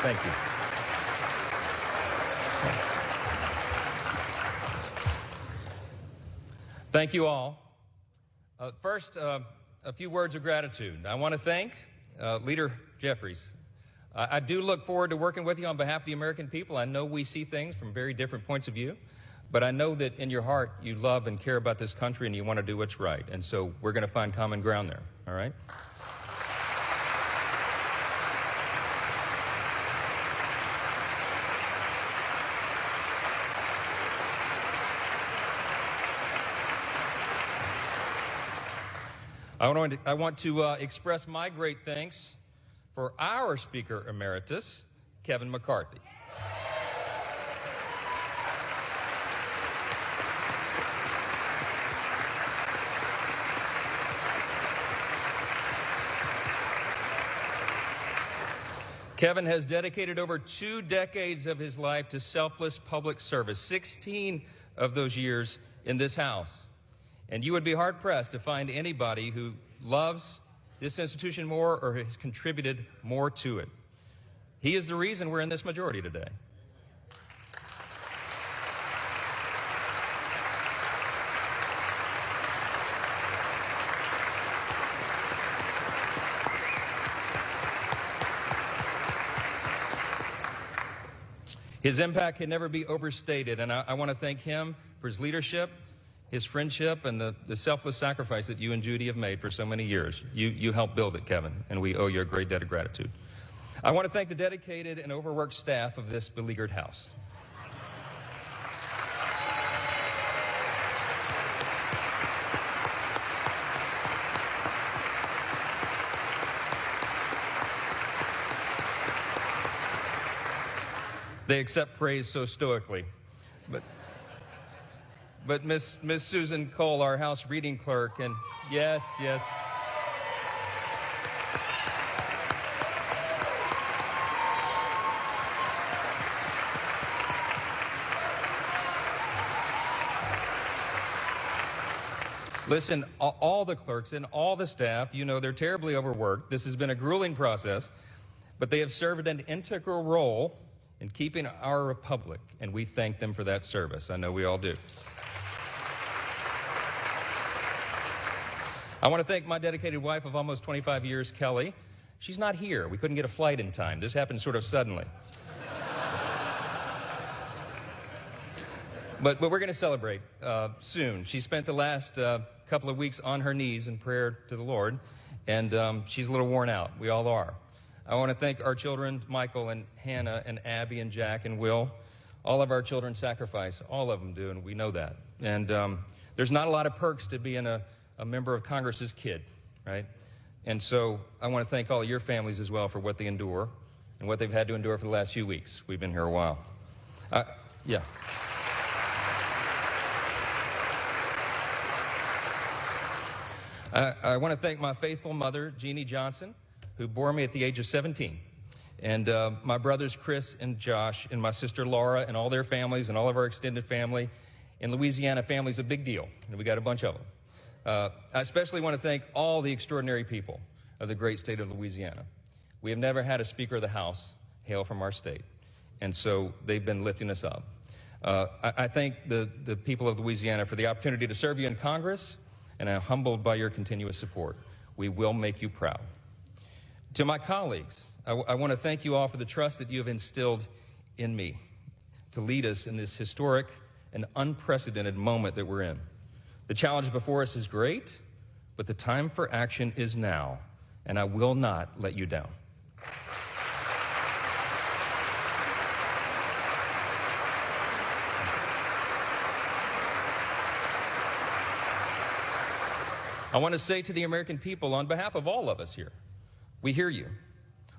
Thank you. Thank you all. First, a few words of gratitude. I want to thank Leader Jeffries. I do look forward to working with you on behalf of the American people. I know we see things from very different points of view, but I know that in your heart you love and care about this country and you want to do what's right. And so we're going to find common ground there, all right? I want to express my great thanks for our Speaker Emeritus, Kevin McCarthy. Kevin has dedicated over 2 decades of his life to selfless public service, 16 of those years in this House. And you would be hard-pressed to find anybody who loves this institution more or has contributed more to it. He is the reason we're in this majority today. His impact can never be overstated, and I want to thank him for his leadership, his friendship, and the selfless sacrifice that you and Judy have made for so many years. You helped build it, Kevin, and we owe you a great debt of gratitude. I want to thank the dedicated and overworked staff of this beleaguered House. They accept praise so stoically. But Miss Susan Cole, our House reading clerk, and yes. Listen, all the clerks and all the staff, you know they're terribly overworked. This has been a grueling process, but they have served an integral role in keeping our republic, and we thank them for that service. I know we all do. I want to thank my dedicated wife of almost 25 years, Kelly. She's not here. We couldn't get a flight in time. This happened sort of suddenly. But we're going to celebrate soon. She spent the last couple of weeks on her knees in prayer to the Lord, and she's a little worn out. We all are. I want to thank our children, Michael and Hannah and Abby and Jack and Will. All of our children sacrifice. All of them do, and we know that. And there's not a lot of perks to being a member of Congress's kid, right? And so I want to thank all of your families as well for what they endure and what they've had to endure for the last few weeks. We've been here a while. Yeah. I want to thank my faithful mother, Jeannie Johnson, who bore me at the age of 17. And my brothers, Chris and Josh, and my sister, Laura, and all their families, and all of our extended family. In Louisiana, family's a big deal, and we got a bunch of them. I especially want to thank all the extraordinary people of the great state of Louisiana. We have never had a Speaker of the House hail from our state, and so they've been lifting us up. I thank the people of Louisiana for the opportunity to serve you in Congress, and I'm humbled by your continuous support. We will make you proud. To my colleagues, I want to thank you all for the trust that you have instilled in me to lead us in this historic and unprecedented moment that we're in. The challenge before us is great, but the time for action is now, and I will not let you down. I want to say to the American people, on behalf of all of us here, we hear you.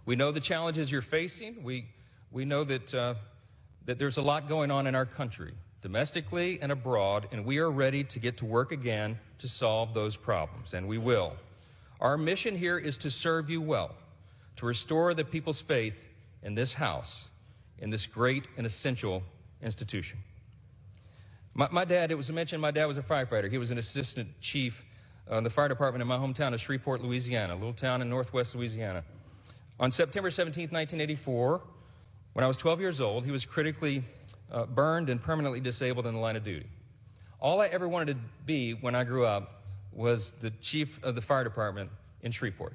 We know the challenges you're facing. We know that there's a lot going on in our country, domestically and abroad, and we are ready to get to work again to solve those problems, and we will. Our mission here is to serve you well, to restore the people's faith in this House, in this great and essential institution. My dad, it was mentioned, my dad was a firefighter. He was an assistant chief in the fire department in my hometown of Shreveport, Louisiana, a little town in northwest Louisiana. On September 17, 1984, When I was 12 years old, he was critically burned and permanently disabled in the line of duty. All I ever wanted to be when I grew up was the chief of the fire department in Shreveport.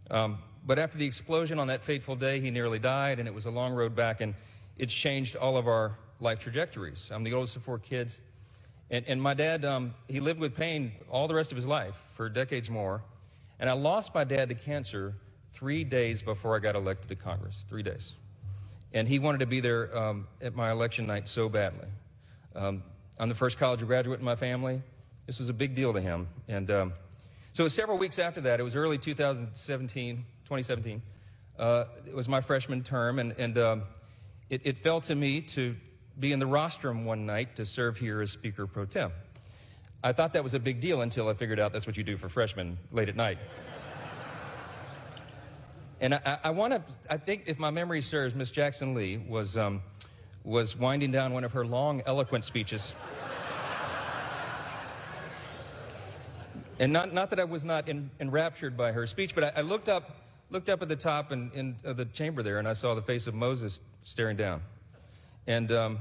But after the explosion on that fateful day, he nearly died, and it was a long road back, and it's changed all of our life trajectories. I'm the oldest of 4 kids, and my dad, he lived with pain all the rest of his life for decades more, and I lost my dad to cancer 3 days before I got elected to Congress, 3 days. And he wanted to be there at my election night so badly. I'm the first college graduate in my family. This was a big deal to him. And so it was several weeks after that. It was early 2017. It was my freshman term, and it fell to me to be in the rostrum one night to serve here as Speaker Pro Tem. I thought that was a big deal until I figured out that's what you do for freshmen late at night. And I think if my memory serves, Miss Jackson Lee was winding down one of her long, eloquent speeches. And not that I was not enraptured by her speech, but I looked up at the top in the chamber there, and I saw the face of Moses staring down. And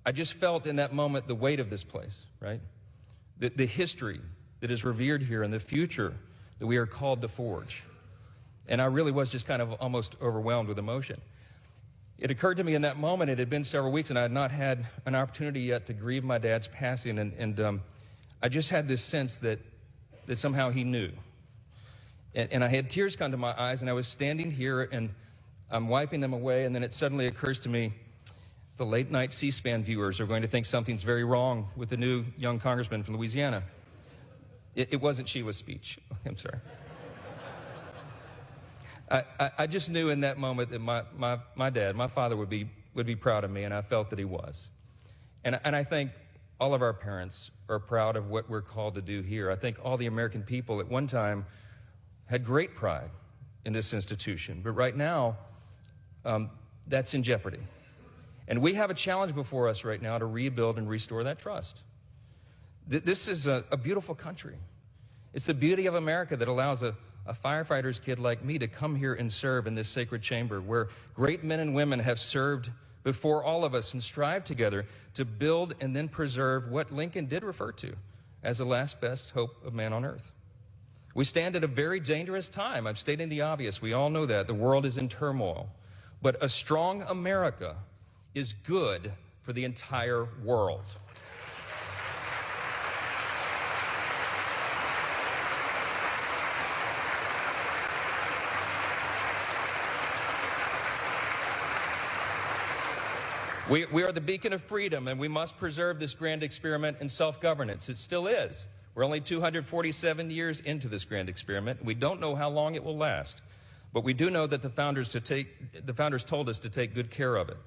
I just felt in that moment the weight of this place, right? The history that is revered here and the future that we are called to forge. And I really was just kind of almost overwhelmed with emotion. It occurred to me in that moment, it had been several weeks, and I had not had an opportunity yet to grieve my dad's passing, and I just had this sense that somehow he knew. And I had tears come to my eyes, and I was standing here, and I'm wiping them away, and then it suddenly occurs to me, the late-night C-SPAN viewers are going to think something's very wrong with the new young congressman from Louisiana. It wasn't Sheila's speech. I'm sorry. I just knew in that moment that my dad, my father, would be proud of me, and I felt that he was. And I think all of our parents are proud of what we're called to do here. I think all the American people at one time had great pride in this institution, but right now, that's in jeopardy. And we have a challenge before us right now to rebuild and restore that trust. This is a beautiful country. It's the beauty of America that allows a firefighter's kid like me to come here and serve in this sacred chamber where great men and women have served before all of us and strive together to build and then preserve what Lincoln did refer to as the last best hope of man on earth. We stand at a very dangerous time. I'm stating the obvious. We all know that. The world is in turmoil. But a strong America is good for the entire world. We are the beacon of freedom, and we must preserve this grand experiment in self-governance. It still is. We're only 247 years into this grand experiment. We don't know how long it will last, but we do know that the founders told us to take good care of it.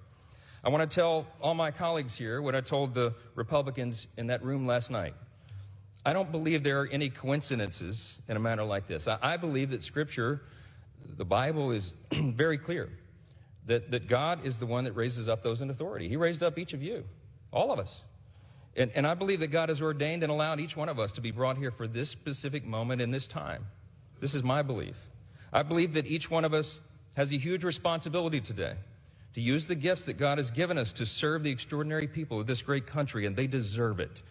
I want to tell all my colleagues here what I told the Republicans in that room last night. I don't believe there are any coincidences in a matter like this. I believe that Scripture, the Bible, is very clear. That God is the one that raises up those in authority. He raised up each of you, all of us. And I believe that God has ordained and allowed each one of us to be brought here for this specific moment in this time. This is my belief. I believe that each one of us has a huge responsibility today to use the gifts that God has given us to serve the extraordinary people of this great country, and they deserve it.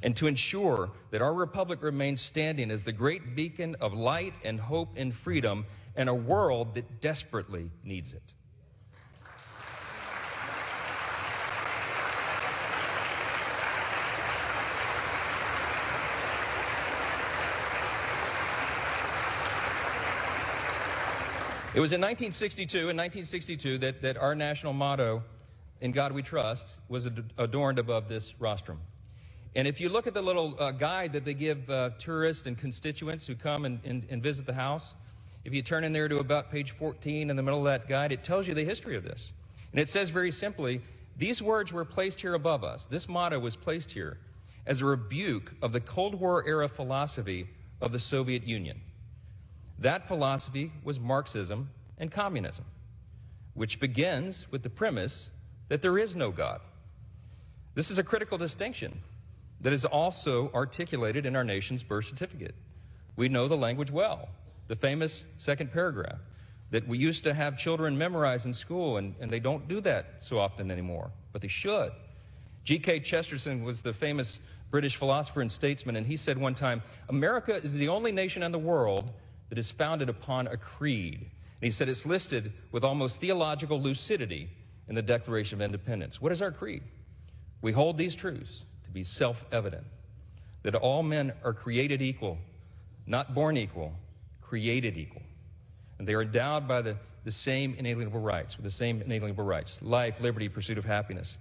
And to ensure that our republic remains standing as the great beacon of light and hope and freedom in a world that desperately needs it. It was in 1962 that our national motto, "In God We Trust," was adorned above this rostrum. And if you look at the little guide that they give tourists and constituents who come and visit the house, if you turn in there to about page 14 in the middle of that guide, it tells you the history of this. And it says very simply, these words were placed here above us. This motto was placed here as a rebuke of the Cold War era philosophy of the Soviet Union. That philosophy was Marxism and communism, which begins with the premise that there is no God. This is a critical distinction that is also articulated in our nation's birth certificate. We know the language well, the famous second paragraph. that we used to have children memorize in school, and they don't do that so often anymore, but they should. G.K. Chesterton was the famous British philosopher and statesman, and he said one time, America is the only nation in the world that is founded upon a creed. And he said it's listed with almost theological lucidity in the Declaration of Independence. What is our creed? We hold these truths to be self-evident, that all men are created equal, not born equal, created equal. And they are endowed by the same inalienable rights, with the same inalienable rights: life, liberty, pursuit of happiness.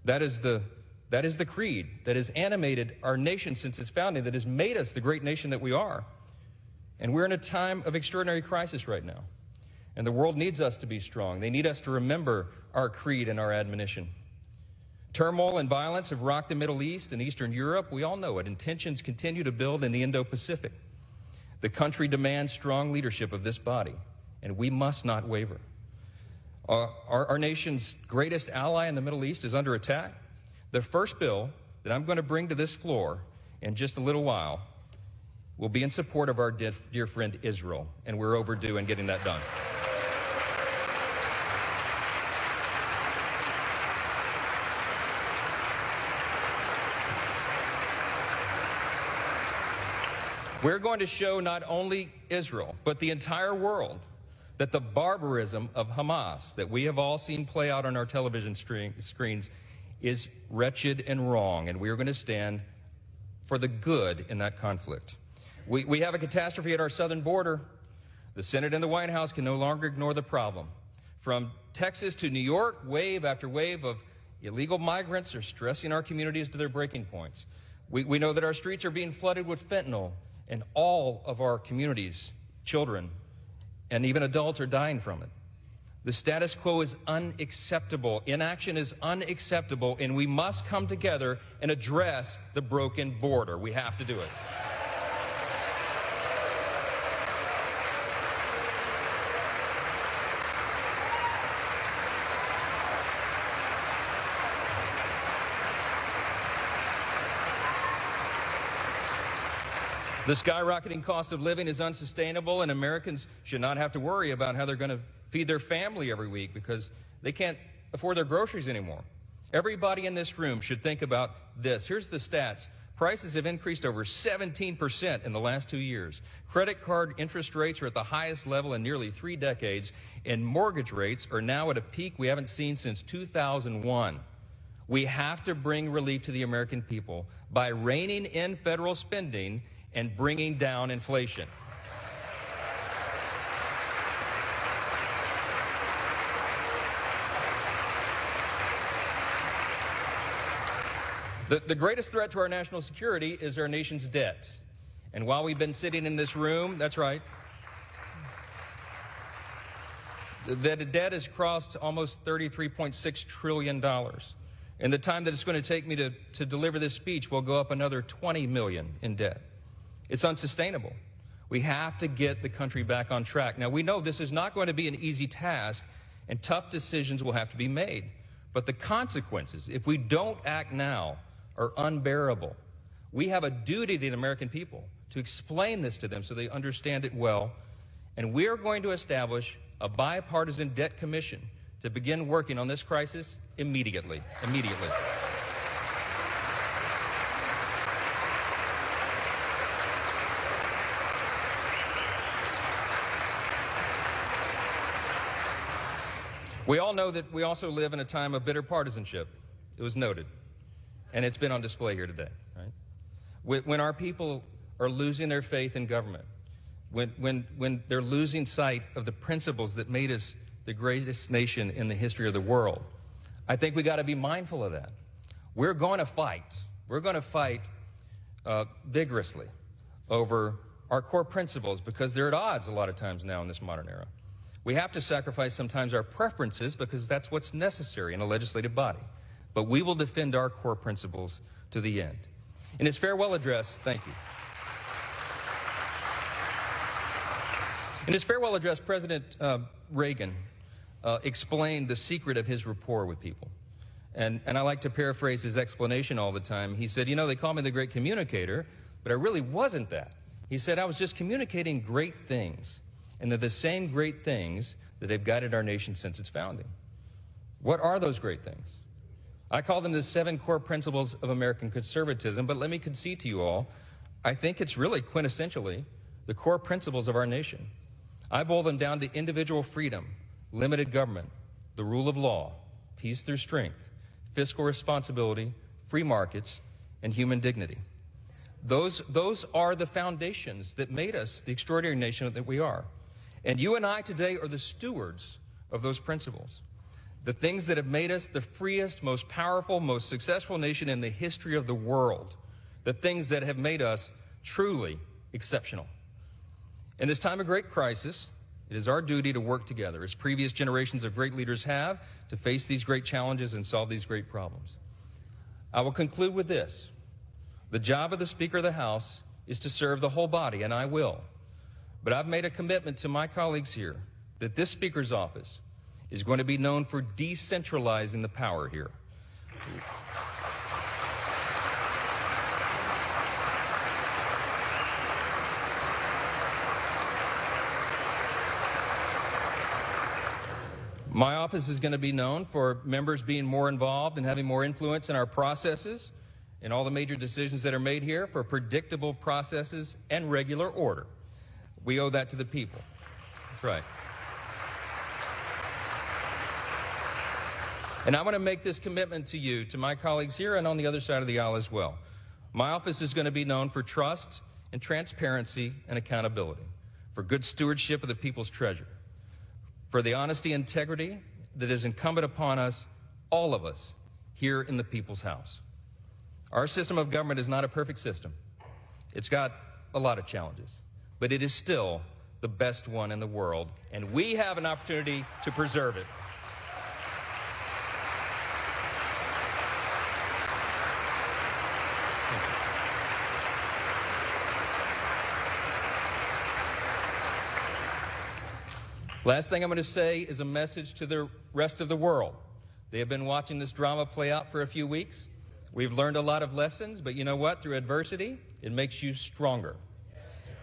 That is the creed that has animated our nation since its founding, that has made us the great nation that we are. And we're in a time of extraordinary crisis right now. And the world needs us to be strong. They need us to remember our creed and our admonition. Turmoil and violence have rocked the Middle East and Eastern Europe. We all know it. And tensions continue to build in the Indo-Pacific. The country demands strong leadership of this body, and we must not waver. Our nation's greatest ally in the Middle East is under attack. The first bill that I'm going to bring to this floor in just a little while will be in support of our dear friend Israel, and we're overdue in getting that done. We're going to show not only Israel, but the entire world, that the barbarism of Hamas that we have all seen play out on our television screens is wretched and wrong, and we are going to stand for the good in that conflict. We have a catastrophe at our southern border. The Senate and the White House can no longer ignore the problem. From Texas to New York, wave after wave of illegal migrants are stressing our communities to their breaking points. We know that our streets are being flooded with fentanyl, and all of our communities, children, and even adults are dying from it. The status quo is unacceptable. Inaction is unacceptable, and we must come together and address the broken border. We have to do it. The skyrocketing cost of living is unsustainable, and Americans should not have to worry about how they're going to feed their family every week because they can't afford their groceries anymore. Everybody in this room should think about this. Here's the stats. Prices have increased over 17% in the last 2 years. Credit card interest rates are at the highest level in nearly 3 decades, and mortgage rates are now at a peak we haven't seen since 2001. We have to bring relief to the American people by reining in federal spending and bringing down inflation. The greatest threat to our national security is our nation's debt. And while we've been sitting in this room, that's right, the debt has crossed almost $33.6 trillion. In the time that it's going to take me to deliver this speech, we'll go up another $20 million in debt. It's unsustainable. We have to get the country back on track. Now, we know this is not going to be an easy task, and tough decisions will have to be made. But the consequences, if we don't act now, are unbearable. We have a duty to the American people to explain this to them so they understand it well. And we are going to establish a bipartisan debt commission to begin working on this crisis immediately. We all know that we also live in a time of bitter partisanship. It was noted, and it's been on display here today. Right? When our people are losing their faith in government, when they're losing sight of the principles that made us the greatest nation in the history of the world, I think we got to be mindful of that. We're going to fight. We're going to fight vigorously over our core principles because they're at odds a lot of times now in this modern era. We have to sacrifice sometimes our preferences because that's what's necessary in a legislative body. But we will defend our core principles to the end. In his farewell address, thank you. In his farewell address, President Reagan explained the secret of his rapport with people. And I like to paraphrase his explanation all the time. He said, you know, they call me the great communicator, but I really wasn't that. He said, I was just communicating great things. And they're the same great things that have guided our nation since its founding. What are those great things? I call them the 7 core principles of American conservatism, but let me concede to you all, I think it's really quintessentially the core principles of our nation. I boil them down to individual freedom, limited government, the rule of law, peace through strength, fiscal responsibility, free markets, and human dignity. Those are the foundations that made us the extraordinary nation that we are. And you and I today are the stewards of those principles. The things that have made us the freest, most powerful, most successful nation in the history of the world. The things that have made us truly exceptional. In this time of great crisis, it is our duty to work together, as previous generations of great leaders have, to face these great challenges and solve these great problems. I will conclude with this. The job of the Speaker of the House is to serve the whole body, and I will. But I've made a commitment to my colleagues here that this Speaker's office is going to be known for decentralizing the power here. My office is going to be known for members being more involved and having more influence in our processes and all the major decisions that are made here, for predictable processes and regular order. We owe that to the people. That's right. And I want to make this commitment to you, to my colleagues here and on the other side of the aisle as well. My office is going to be known for trust and transparency and accountability, for good stewardship of the people's treasure, for the honesty and integrity that is incumbent upon us, all of us, here in the people's house. Our system of government is not a perfect system. It's got a lot of challenges, but it is still the best one in the world, and we have an opportunity to preserve it. Last thing I'm going to say is a message to the rest of the world. They have been watching this drama play out for a few weeks. We've learned a lot of lessons, but you know what? Through adversity, it makes you stronger.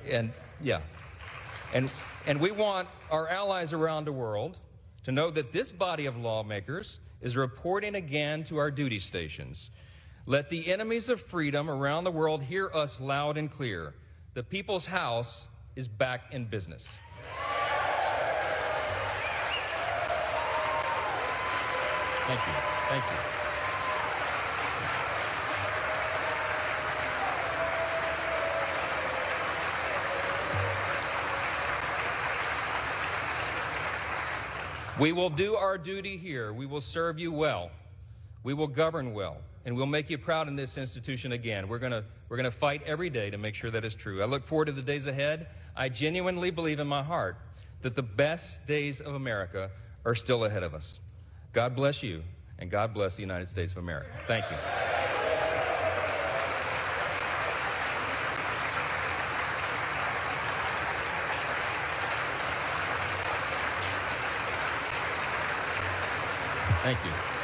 And we want our allies around the world to know that this body of lawmakers is reporting again to our duty stations. Let the enemies of freedom around the world hear us loud and clear. The People's House is back in business. Thank you. Thank you. We will do our duty here. We will serve you well. We will govern well, and we'll make you proud in this institution again. We're going to fight every day to make sure that is true. I look forward to the days ahead. I genuinely believe in my heart that the best days of America are still ahead of us. God bless you, and God bless the United States of America. Thank you. Thank you.